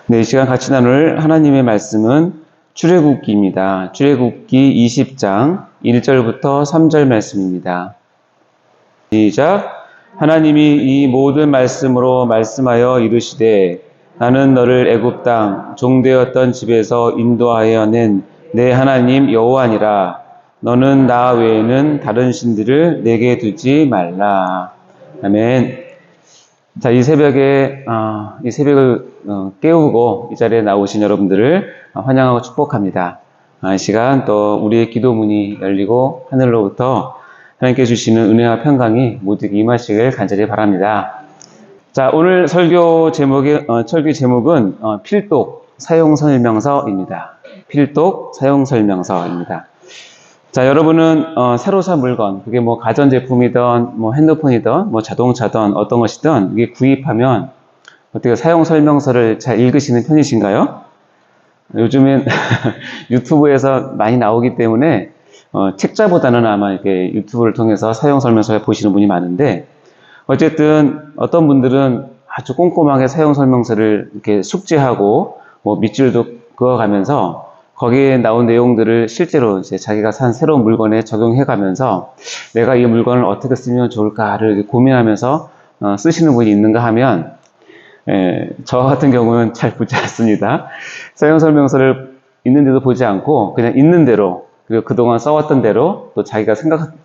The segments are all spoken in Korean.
네, 이 시간 같이 나눌 하나님의 말씀은 출애굽기입니다. 출애굽기 20장 1절부터 3절 말씀입니다. 시작. 하나님이 이 모든 말씀으로 말씀하여 이르시되 나는 너를 애굽 땅 종되었던 집에서 인도하여 낸 내 하나님 여호와니라. 너는 나 외에는 다른 신들을 내게 두지 말라. 아멘. 자, 이 새벽을 깨우고 이 자리에 나오신 여러분들을 환영하고 축복합니다. 이 시간 또 우리의 기도문이 열리고 하늘로부터 하나님께 주시는 은혜와 평강이 모두에게 임하시길 간절히 바랍니다. 자, 오늘 설교 제목은 필독 사용설명서입니다. 필독 사용설명서입니다. 자, 여러분은 새로 산 물건, 그게 뭐 가전제품이든 뭐 핸드폰이든 뭐 자동차든 어떤 것이든 이게 구입하면 어떻게 사용설명서를 잘 읽으시는 편이신가요? 요즘엔 유튜브에서 많이 나오기 때문에 책자보다는 아마 이렇게 유튜브를 통해서 사용설명서를 보시는 분이 많은데, 어쨌든 어떤 분들은 아주 꼼꼼하게 사용설명서를 이렇게 숙지하고 뭐 밑줄도 그어가면서 거기에 나온 내용들을 실제로 이제 자기가 산 새로운 물건에 적용해 가면서 내가 이 물건을 어떻게 쓰면 좋을까를 고민하면서 쓰시는 분이 있는가 하면, 저 같은 경우는 잘 보지 않습니다. 사용설명서를 있는데도 보지 않고 그냥 있는 대로, 그리고 그동안 써왔던 대로, 또 자기가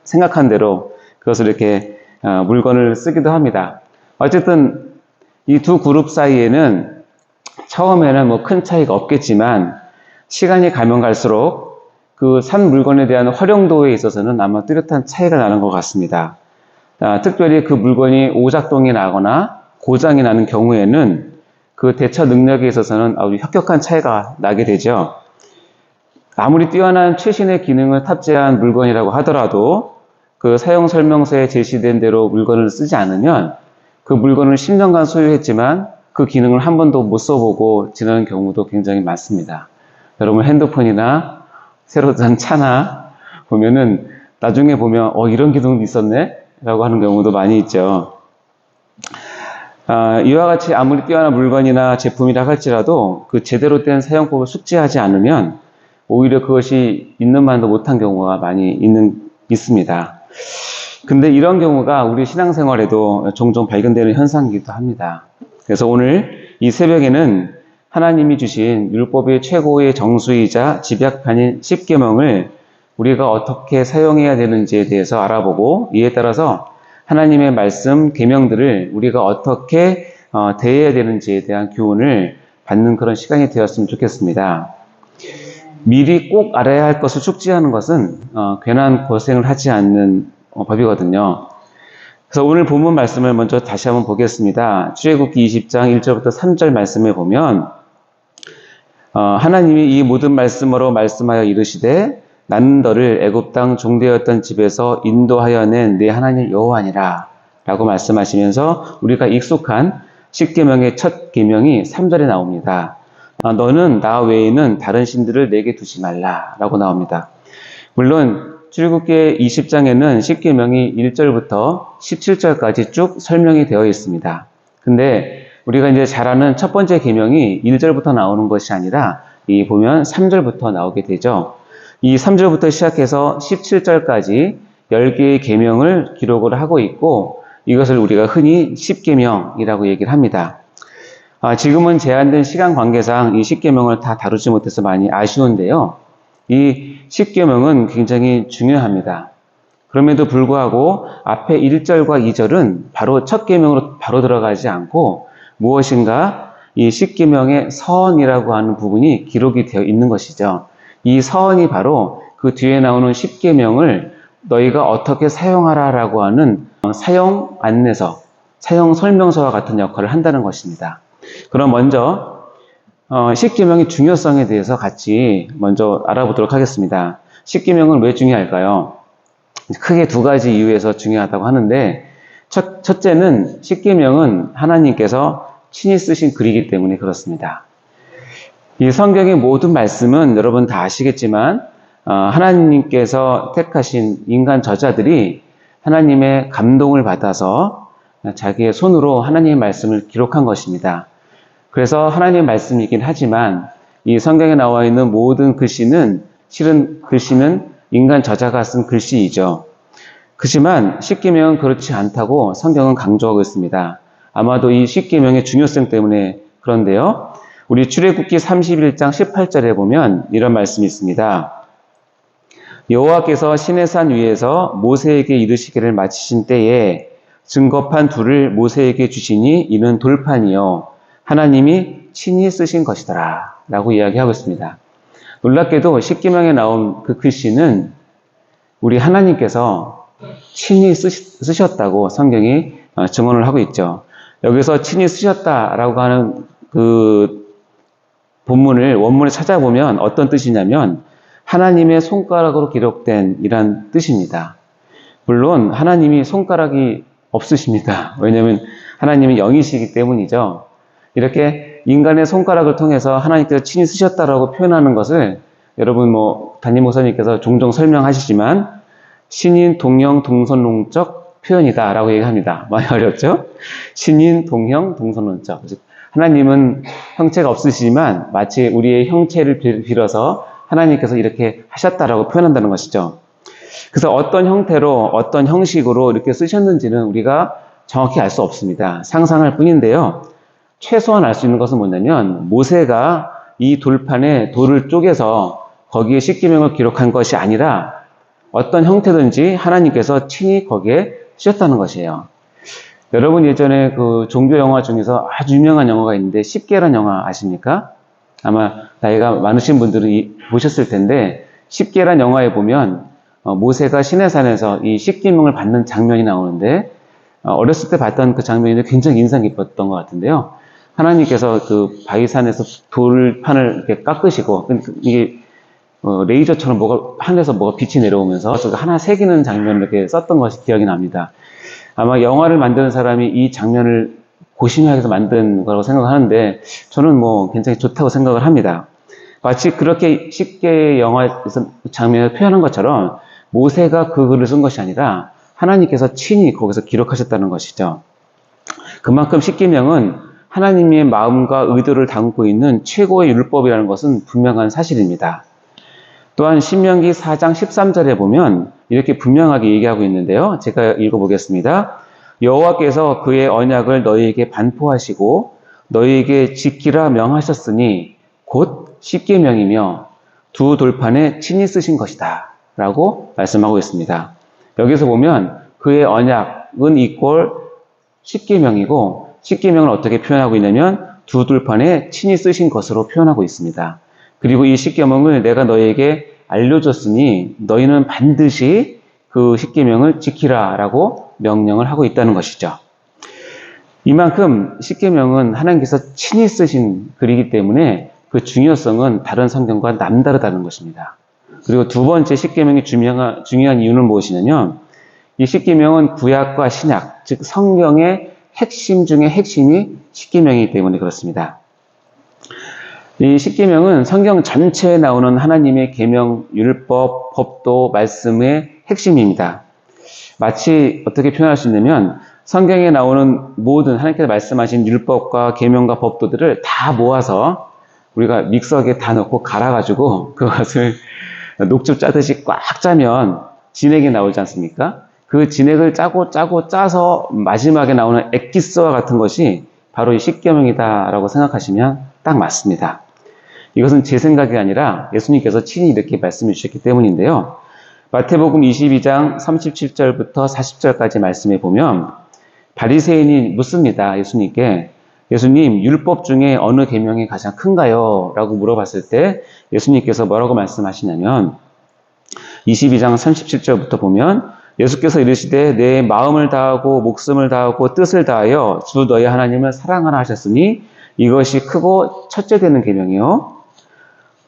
생각한 대로 그것을 이렇게 물건을 쓰기도 합니다. 어쨌든 이 두 그룹 사이에는 처음에는 뭐 큰 차이가 없겠지만 시간이 가면 갈수록 그 산 물건에 대한 활용도에 있어서는 아마 뚜렷한 차이가 나는 것 같습니다. 특별히 그 물건이 오작동이 나거나 고장이 나는 경우에는 그 대처 능력에 있어서는 아주 혁혁한 차이가 나게 되죠. 아무리 뛰어난 최신의 기능을 탑재한 물건이라고 하더라도 그 사용 설명서에 제시된 대로 물건을 쓰지 않으면 그 물건을 10년간 소유했지만 그 기능을 한 번도 못 써보고 지나는 경우도 굉장히 많습니다. 여러분 핸드폰이나 새로 산 차나 보면은 나중에 보면 이런 기능도 있었네? 라고 하는 경우도 많이 있죠. 이와 같이 아무리 뛰어난 물건이나 제품이라 할지라도 그 제대로 된 사용법을 숙지하지 않으면 오히려 그것이 있는 만도 못한 경우가 많이 있습니다. 근데 이런 경우가 우리 신앙생활에도 종종 발견되는 현상이기도 합니다. 그래서 오늘 이 새벽에는 하나님이 주신 율법의 최고의 정수이자 집약판인 십계명을 우리가 어떻게 사용해야 되는지에 대해서 알아보고, 이에 따라서 하나님의 말씀, 계명들을 우리가 어떻게 대해야 되는지에 대한 교훈을 받는 그런 시간이 되었으면 좋겠습니다. 미리 꼭 알아야 할 것을 숙지하는 것은 괜한 고생을 하지 않는 법이거든요. 그래서 오늘 본문 말씀을 먼저 다시 한번 보겠습니다. 출애굽기 20장 1절부터 3절 말씀에 보면 하나님이 이 모든 말씀으로 말씀하여 이르시되 나는 너를 애굽 땅 종되었던 집에서 인도하여 낸 내 하나님 여호와니라 라고 말씀하시면서 우리가 익숙한 십계명의 첫 계명이 3절에 나옵니다. 너는 나 외에는 다른 신들을 내게 두지 말라 라고 나옵니다. 물론 출애굽기 20장에는 십계명이 1절부터 17절까지 쭉 설명이 되어 있습니다. 근데 우리가 이제 잘 아는 첫 번째 계명이 1절부터 나오는 것이 아니라 보면 3절부터 나오게 되죠. 이 3절부터 시작해서 17절까지 10개의 계명을 기록을 하고 있고, 이것을 우리가 흔히 십계명이라고 얘기를 합니다. 지금은 제한된 시간 관계상 이 십계명을 다 다루지 못해서 많이 아쉬운데요. 이 십계명은 굉장히 중요합니다. 그럼에도 불구하고 앞에 1절과 2절은 바로 첫 계명으로 바로 들어가지 않고 무엇인가 이 십계명의 서언이라고 하는 부분이 기록이 되어 있는 것이죠. 이 서언이 바로 그 뒤에 나오는 십계명을 너희가 어떻게 사용하라라고 하는 사용 안내서, 사용 설명서와 같은 역할을 한다는 것입니다. 그럼 먼저 십계명의 중요성에 대해서 같이 먼저 알아보도록 하겠습니다. 십계명은 왜 중요할까요? 크게 두 가지 이유에서 중요하다고 하는데, 첫째는 십계명은 하나님께서 친히 쓰신 글이기 때문에 그렇습니다. 이 성경의 모든 말씀은 여러분 다 아시겠지만 하나님께서 택하신 인간 저자들이 하나님의 감동을 받아서 자기의 손으로 하나님의 말씀을 기록한 것입니다. 그래서 하나님의 말씀이긴 하지만 이 성경에 나와 있는 모든 글씨는 실은 글씨는 인간 저자가 쓴 글씨이죠. 그렇지만 십계명은 그렇지 않다고 성경은 강조하고 있습니다. 아마도 이 십계명의 중요성 때문에 그런데요. 우리 출애굽기 31장 18절에 보면 이런 말씀이 있습니다. 여호와께서 시내산 위에서 모세에게 이르시기를 마치신 때에 증거판 둘을 모세에게 주시니 이는 돌판이요 하나님이 친히 쓰신 것이더라 라고 이야기하고 있습니다. 놀랍게도 십계명에 나온 그 글씨는 우리 하나님께서 친히 쓰셨다고 성경이 증언을 하고 있죠. 여기서 친히 쓰셨다라고 하는 그 본문을 원문을 찾아보면 어떤 뜻이냐면 하나님의 손가락으로 기록된 이란 뜻입니다. 물론 하나님이 손가락이 없으십니다. 왜냐하면 하나님은 영이시기 때문이죠. 이렇게 인간의 손가락을 통해서 하나님께서 친히 쓰셨다라고 표현하는 것을 여러분 담임 목사님께서 종종 설명하시지만 신인, 동형, 동선론적 표현이다라고 얘기합니다. 많이 어렵죠? 신인, 동형, 동선론적. 하나님은 형체가 없으시지만 마치 우리의 형체를 빌어서 하나님께서 이렇게 하셨다라고 표현한다는 것이죠. 그래서 어떤 형태로 어떤 형식으로 이렇게 쓰셨는지는 우리가 정확히 알 수 없습니다. 상상할 뿐인데요. 최소한 알 수 있는 것은 뭐냐면 모세가 이 돌판에 돌을 쪼개서 거기에 십계명을 기록한 것이 아니라 어떤 형태든지 하나님께서 친히 거기에 쓰셨다는 것이에요. 여러분 예전에 그 종교 영화 중에서 아주 유명한 영화가 있는데 십계라는 영화 아십니까? 아마 나이가 많으신 분들은 보셨을 텐데 십계라는 영화에 보면 모세가 시내산에서 이 십계명을 받는 장면이 나오는데 어렸을 때 봤던 그 장면이 굉장히 인상 깊었던 것 같은데요. 하나님께서 그 바위산에서 돌판을 이렇게 깎으시고 이게 레이저처럼 하늘에서 뭐가 빛이 내려오면서 하나 새기는 장면을 이렇게 썼던 것이 기억이 납니다. 아마 영화를 만드는 사람이 이 장면을 고심하게 해서 만든 거라고 생각하는데 저는 굉장히 좋다고 생각을 합니다. 마치 그렇게 쉽게 영화에서 장면을 표현한 것처럼 모세가 그 글을 쓴 것이 아니라 하나님께서 친히 거기서 기록하셨다는 것이죠. 그만큼 십계명은 하나님의 마음과 의도를 담고 있는 최고의 율법이라는 것은 분명한 사실입니다. 또한 신명기 4장 13절에 보면 이렇게 분명하게 얘기하고 있는데요. 제가 읽어보겠습니다. 여호와께서 그의 언약을 너희에게 반포하시고 너희에게 지키라 명하셨으니 곧 십계명이며 두 돌판에 친히 쓰신 것이다 라고 말씀하고 있습니다. 여기서 보면 그의 언약은 이꼴 십계명이고 십계명을 어떻게 표현하고 있냐면 두 돌판에 친히 쓰신 것으로 표현하고 있습니다. 그리고 이 십계명을 내가 너희에게 알려줬으니 너희는 반드시 그 십계명을 지키라 라고 명령을 하고 있다는 것이죠. 이만큼 십계명은 하나님께서 친히 쓰신 글이기 때문에 그 중요성은 다른 성경과 남다르다는 것입니다. 그리고 두 번째 십계명이 중요한 이유는 무엇이냐면 이 십계명은 구약과 신약, 즉 성경의 핵심 중에 핵심이 십계명이기 때문에 그렇습니다. 이 십계명은 성경 전체에 나오는 하나님의 계명, 율법, 법도, 말씀의 핵심입니다. 마치 어떻게 표현할 수 있냐면 성경에 나오는 모든 하나님께서 말씀하신 율법과 계명과 법도들을 다 모아서 우리가 믹서기에 다 넣고 갈아가지고 그것을 녹즙 짜듯이 꽉 짜면 진액이 나오지 않습니까? 그 진액을 짜서 마지막에 나오는 엑기스와 같은 것이 바로 이 십계명이다라고 생각하시면 딱 맞습니다. 이것은 제 생각이 아니라 예수님께서 친히 이렇게 말씀해 주셨기 때문인데요. 마태복음 22장 37절부터 40절까지 말씀해 보면 바리새인이 묻습니다. 예수님께. 예수님, 율법 중에 어느 계명이 가장 큰가요? 라고 물어봤을 때 예수님께서 뭐라고 말씀하시냐면 22장 37절부터 보면 예수께서 이르시되 내 마음을 다하고 목숨을 다하고 뜻을 다하여 주 너희 하나님을 사랑하라 하셨으니 이것이 크고 첫째 되는 계명이요.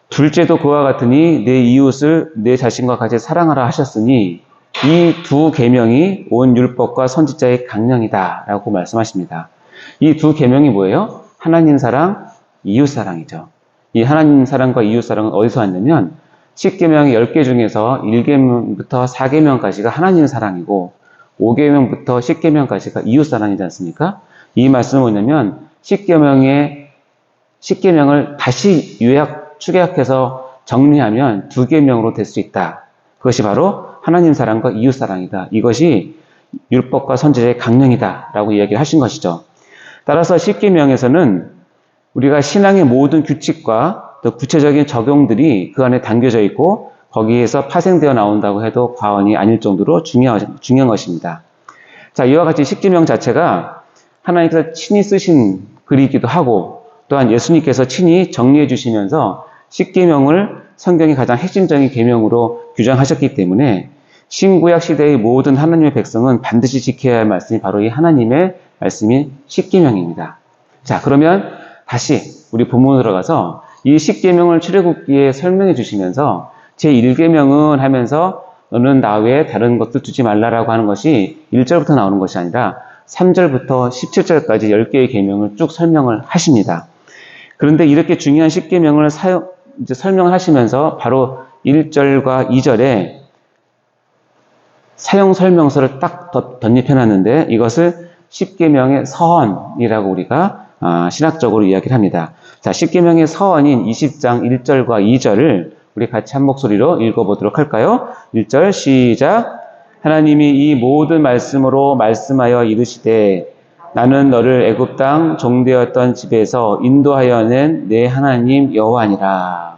둘째도 그와 같으니 내 이웃을 내 자신과 같이 사랑하라 하셨으니 이 두 계명이 온 율법과 선지자의 강령이다 라고 말씀하십니다. 이 두 계명이 뭐예요? 하나님 사랑, 이웃 사랑이죠. 이 하나님 사랑과 이웃 사랑은 어디서 왔냐면 십계명의 10개 중에서 1계명부터 4계명까지가 하나님 사랑이고 5계명부터 10계명까지가 이웃 사랑이지 않습니까? 이 말씀은 뭐냐면 십계명의 십계명을 다시 축약해서 정리하면 두 계명으로 될 수 있다. 그것이 바로 하나님 사랑과 이웃 사랑이다. 이것이 율법과 선지자의 강령이다 라고 이야기를 하신 것이죠. 따라서 십계명에서는 우리가 신앙의 모든 규칙과 또 구체적인 적용들이 그 안에 담겨져 있고 거기에서 파생되어 나온다고 해도 과언이 아닐 정도로 중요한 것입니다. 자, 이와 같이 십계명 자체가 하나님께서 친히 쓰신 글이기도 하고 또한 예수님께서 친히 정리해 주시면서 십계명을 성경의 가장 핵심적인 계명으로 규정하셨기 때문에 신구약 시대의 모든 하나님의 백성은 반드시 지켜야 할 말씀이 바로 이 하나님의 말씀인 십계명입니다. 자, 그러면 다시 우리 본문으로 들어가서 이 십계명을 출애굽기에 설명해 주시면서 제1계명은 하면서 너는 나 외에 다른 것도 두지 말라라고 하는 것이 1절부터 나오는 것이 아니라 3절부터 17절까지 10개의 계명을 쭉 설명을 하십니다. 그런데 이렇게 중요한 십계명을 설명을 하시면서 바로 1절과 2절에 사용 설명서를 딱 덧입혀 놨는데 이것을 십계명의 서언이라고 우리가 신학적으로 이야기를 합니다. 자, 십계명의 서언인 20장 1절과 2절을 우리 같이 한 목소리로 읽어보도록 할까요? 1절 시작. 하나님이 이 모든 말씀으로 말씀하여 이르시되 나는 너를 애굽 땅 종되었던 집에서 인도하여 낸 내 하나님 여호와니라.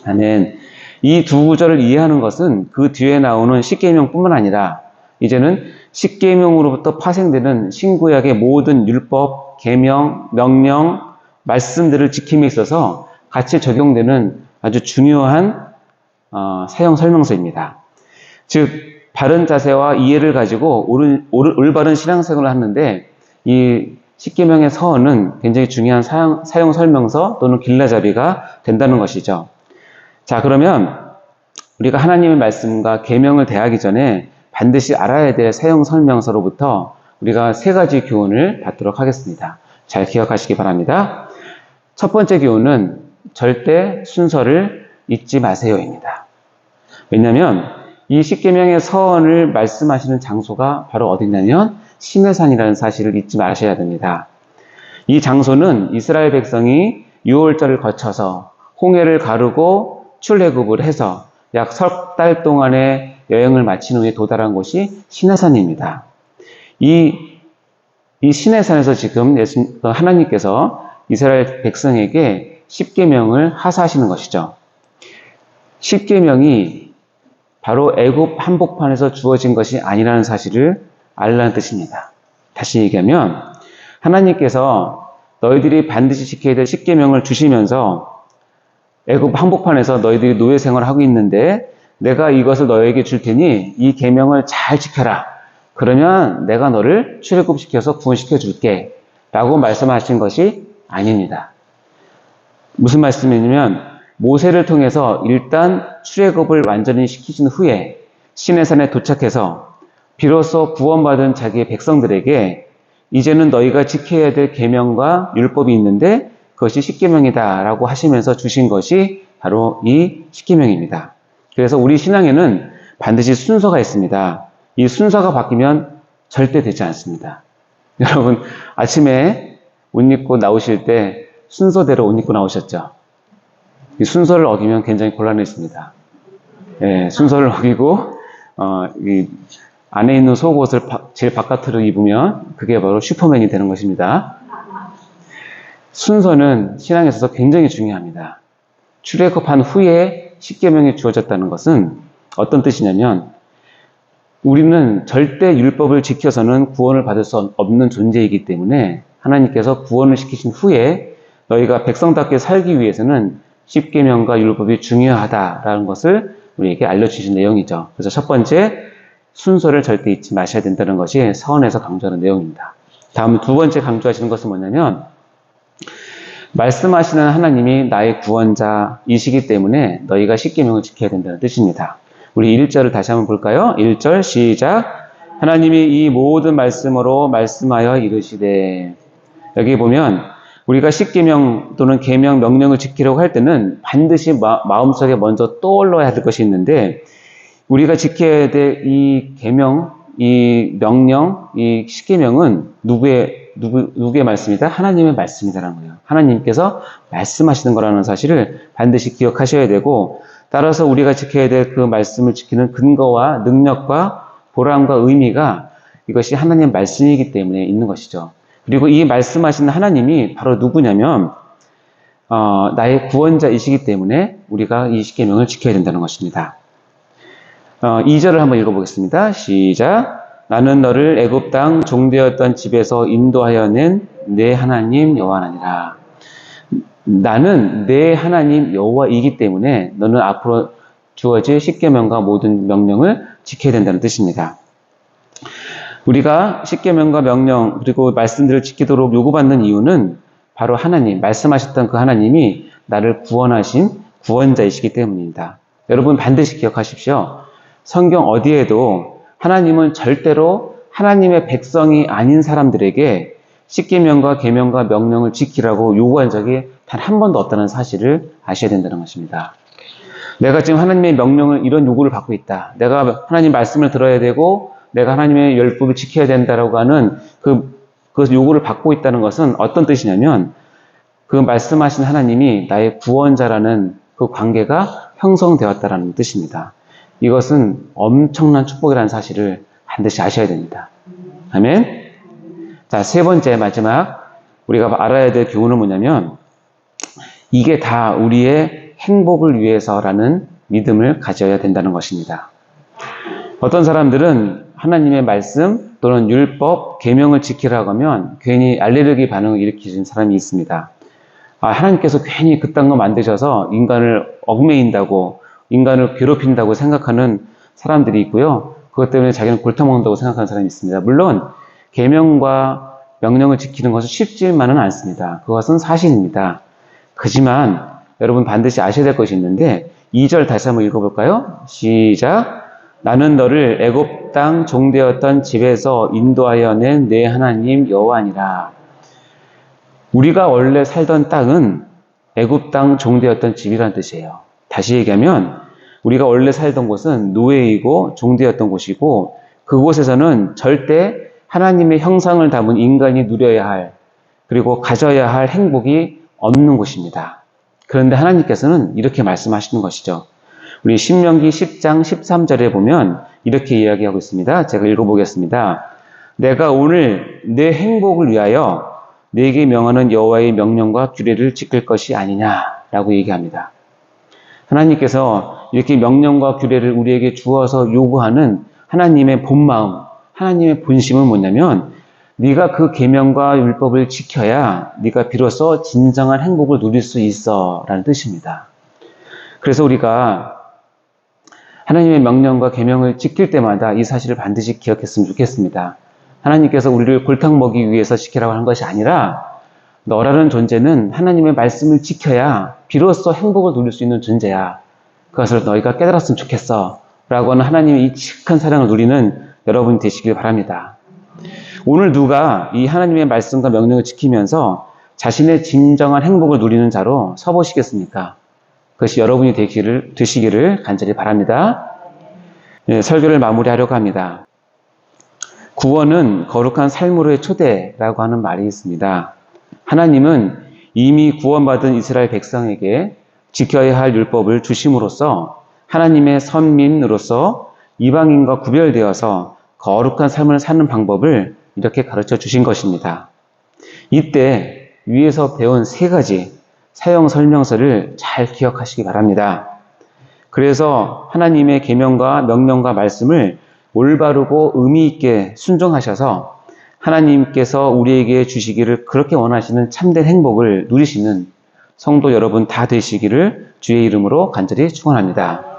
아멘. 이 두 구절을 이해하는 것은 그 뒤에 나오는 십계명뿐만 아니라 이제는 십계명으로부터 파생되는 신구약의 모든 율법, 계명, 명령, 말씀들을 지킴에 있어서 같이 적용되는 아주 중요한 사용 설명서입니다. 즉 바른 자세와 이해를 가지고 올바른 신앙생활을 하는데 이 십계명의 서언은 굉장히 중요한 사용 설명서 또는 길라잡이가 된다는 것이죠. 자, 그러면 우리가 하나님의 말씀과 계명을 대하기 전에 반드시 알아야 될 사용 설명서로부터 우리가 세 가지 교훈을 받도록 하겠습니다. 잘 기억하시기 바랍니다. 첫 번째 교훈은 절대 순서를 잊지 마세요입니다. 왜냐하면 이 십계명의 서언을 말씀하시는 장소가 바로 어디냐면 시내산이라는 사실을 잊지 마셔야 됩니다. 이 장소는 이스라엘 백성이 6월절을 거쳐서 홍해를 가르고 출애굽을 해서 약 석 달 동안의 여행을 마친 후에 도달한 곳이 시내산입니다. 이 시내산에서 지금 하나님께서 이스라엘 백성에게 십계명을 하사하시는 것이죠. 십계명이 바로 애굽 한복판에서 주어진 것이 아니라는 사실을 알라는 뜻입니다. 다시 얘기하면 하나님께서 너희들이 반드시 지켜야 될 십계명을 주시면서 애굽 한복판에서 너희들이 노예 생활을 하고 있는데 내가 이것을 너에게 줄 테니 이 계명을 잘 지켜라. 그러면 내가 너를 출애굽시켜서 구원시켜 줄게. 라고 말씀하신 것이 아닙니다. 무슨 말씀이냐면 모세를 통해서 일단 출애굽을 완전히 시키신 후에 시내산에 도착해서 비로소 구원받은 자기의 백성들에게 이제는 너희가 지켜야 될 계명과 율법이 있는데 그것이 십계명이다 라고 하시면서 주신 것이 바로 이 십계명입니다. 그래서 우리 신앙에는 반드시 순서가 있습니다. 이 순서가 바뀌면 절대 되지 않습니다. 여러분 아침에 옷 입고 나오실 때 순서대로 옷 입고 나오셨죠? 이 순서를 어기면 굉장히 곤란했습니다. 예, 순서를 어기고 이 안에 있는 속옷을 제일 바깥으로 입으면 그게 바로 슈퍼맨이 되는 것입니다. 순서는 신앙에 있어서 굉장히 중요합니다. 출애굽한 후에 십계명이 주어졌다는 것은 어떤 뜻이냐면 우리는 절대 율법을 지켜서는 구원을 받을 수 없는 존재이기 때문에 하나님께서 구원을 시키신 후에 너희가 백성답게 살기 위해서는 십계명과 율법이 중요하다라는 것을 우리에게 알려주신 내용이죠. 그래서 첫 번째 순서를 절대 잊지 마셔야 된다는 것이 서언에서 강조하는 내용입니다. 다음 두 번째 강조하시는 것은 뭐냐면 말씀하시는 하나님이 나의 구원자이시기 때문에 너희가 십계명을 지켜야 된다는 뜻입니다. 우리 1절을 다시 한번 볼까요? 1절 시작. 하나님이 이 모든 말씀으로 말씀하여 이르시되. 여기 보면 우리가 십계명 또는 계명 명령을 지키려고 할 때는 반드시 마음속에 먼저 떠올라야 될 것이 있는데 우리가 지켜야 될 이 계명, 이 명령, 이 십계명은 누구의 누구의 말씀이다? 하나님의 말씀이다라는 거예요. 하나님께서 말씀하시는 거라는 사실을 반드시 기억하셔야 되고, 따라서 우리가 지켜야 될 그 말씀을 지키는 근거와 능력과 보람과 의미가 이것이 하나님의 말씀이기 때문에 있는 것이죠. 그리고 이 말씀하시는 하나님이 바로 누구냐면 나의 구원자이시기 때문에 우리가 이 십계명을 지켜야 된다는 것입니다. 2절을 한번 읽어보겠습니다. 시작. 나는 너를 애굽 땅 종되었던 집에서 인도하여 낸 내 하나님 여호와니라. 나는 내 하나님 여호와이기 때문에 너는 앞으로 주어질 십계명과 모든 명령을 지켜야 된다는 뜻입니다. 우리가 십계명과 명령 그리고 말씀들을 지키도록 요구받는 이유는 바로 하나님, 말씀하셨던 그 하나님이 나를 구원하신 구원자이시기 때문입니다. 여러분 반드시 기억하십시오. 성경 어디에도 하나님은 절대로 하나님의 백성이 아닌 사람들에게 십계명과 계명과 명령을 지키라고 요구한 적이 단 한 번도 없다는 사실을 아셔야 된다는 것입니다. 내가 지금 하나님의 명령을 이런 요구를 받고 있다. 내가 하나님 말씀을 들어야 되고 내가 하나님의 율법을 지켜야 된다라고 하는 그 요구를 받고 있다는 것은 어떤 뜻이냐면 그 말씀하신 하나님이 나의 구원자라는 그 관계가 형성되었다라는 뜻입니다. 이것은 엄청난 축복이라는 사실을 반드시 아셔야 됩니다. 아멘. 자, 세 번째 마지막 우리가 알아야 될 교훈은 뭐냐면 이게 다 우리의 행복을 위해서라는 믿음을 가져야 된다는 것입니다. 어떤 사람들은 하나님의 말씀 또는 율법, 계명을 지키라고 하면 괜히 알레르기 반응을 일으키는 사람이 있습니다. 하나님께서 괜히 그딴 거 만드셔서 인간을 얽매인다고, 인간을 괴롭힌다고 생각하는 사람들이 있고요. 그것 때문에 자기는 골탕먹는다고 생각하는 사람이 있습니다. 물론 계명과 명령을 지키는 것은 쉽지만은 않습니다. 그것은 사실입니다. 하지만 여러분 반드시 아셔야 될 것이 있는데 2절 다시 한번 읽어볼까요? 시작. 나는 너를 애굽 땅 종되었던 집에서 인도하여 낸 내 하나님 여호와니라. 우리가 원래 살던 땅은 애굽 땅 종되었던 집이라는 뜻이에요. 다시 얘기하면 우리가 원래 살던 곳은 노예이고 종되었던 곳이고 그곳에서는 절대 하나님의 형상을 담은 인간이 누려야 할 그리고 가져야 할 행복이 없는 곳입니다. 그런데 하나님께서는 이렇게 말씀하시는 것이죠. 우리 신명기 10장 13절에 보면 이렇게 이야기하고 있습니다. 제가 읽어보겠습니다. 내가 오늘 내 행복을 위하여 네게 명하는 여호와의 명령과 규례를 지킬 것이 아니냐라고 얘기합니다. 하나님께서 이렇게 명령과 규례를 우리에게 주어서 요구하는 하나님의 본마음, 하나님의 본심은 뭐냐면 네가 그 계명과 율법을 지켜야 네가 비로소 진정한 행복을 누릴 수 있어 라는 뜻입니다. 그래서 우리가 하나님의 명령과 계명을 지킬 때마다 이 사실을 반드시 기억했으면 좋겠습니다. 하나님께서 우리를 골탕 먹이기 위해서 지키라고 한 것이 아니라 너라는 존재는 하나님의 말씀을 지켜야 비로소 행복을 누릴 수 있는 존재야. 그것을 너희가 깨달았으면 좋겠어 라고 하는 하나님의 이 칙한 사랑을 누리는 여러분이 되시길 바랍니다. 오늘 누가 이 하나님의 말씀과 명령을 지키면서 자신의 진정한 행복을 누리는 자로 서보시겠습니까? 그것이 여러분이 되시기를 간절히 바랍니다. 네, 설교를 마무리하려고 합니다. 구원은 거룩한 삶으로의 초대라고 하는 말이 있습니다. 하나님은 이미 구원받은 이스라엘 백성에게 지켜야 할 율법을 주심으로써 하나님의 선민으로서 이방인과 구별되어서 거룩한 삶을 사는 방법을 이렇게 가르쳐 주신 것입니다. 이때 위에서 배운 세 가지 사용 설명서를 잘 기억하시기 바랍니다. 그래서 하나님의 계명과 명령과 말씀을 올바르고 의미 있게 순종하셔서 하나님께서 우리에게 주시기를 그렇게 원하시는 참된 행복을 누리시는 성도 여러분 다 되시기를 주의 이름으로 간절히 축원합니다.